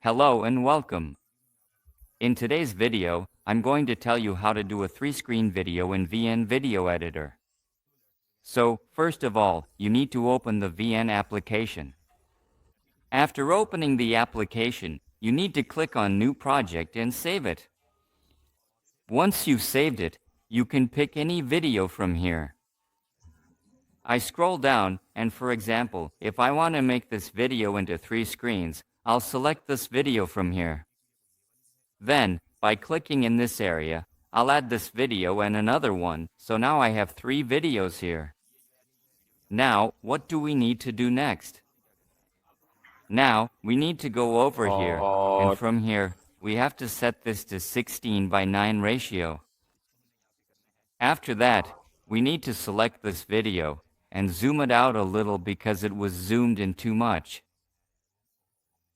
Hello and welcome. In today's video, I'm going to tell you how to do a 3-screen video in VN Video Editor. So, first of all, you need to open the VN application. After opening the application, you need to click on New Project and save it. Once you've saved it, you can pick any video from here. I scroll down, and for example, if I want to make this video into 3 screens, I'll select this video from here. Then, by clicking in this area, I'll add this video and another one, so now I have 3 videos here. Now, what do we need to do next? Now, we need to go over here, and from here, we have to set this to 16:9 ratio. After that, we need to select this video, and zoom it out a little because it was zoomed in too much.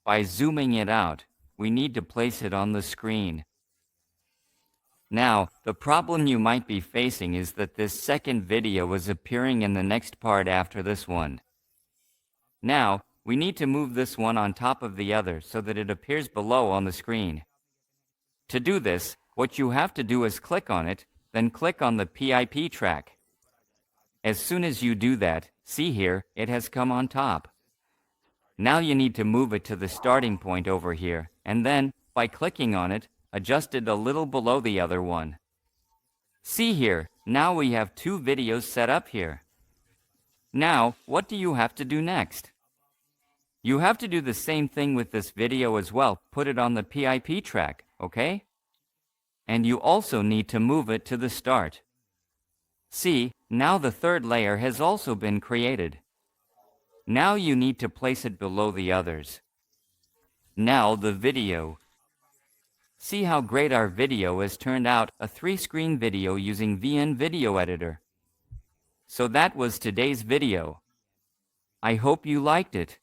By zooming it out, we need to place it on the screen. Now, the problem you might be facing is that this second video is appearing in the next part after this one. Now, we need to move this one on top of the other so that it appears below on the screen. To do this, what you have to do is click on it, then click on the PIP track. As soon as you do that, see here, it has come on top. Now you need to move it to the starting point over here, and then, by clicking on it, adjust it a little below the other one. See here, now we have 2 videos set up here. Now, what do you have to do next? You have to do the same thing with this video as well, put it on the PIP track, okay? And you also need to move it to the start. See, now the third layer has also been created. Now you need to place it below the others. Now the video. See how great our video has turned out, a 3-screen video using VN Video Editor. So that was today's video. I hope you liked it.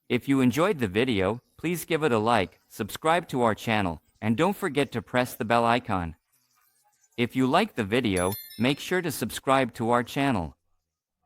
If you enjoyed the video, please give it a like, subscribe to our channel, and don't forget to press the bell icon. If you like the video, make sure to subscribe to our channel.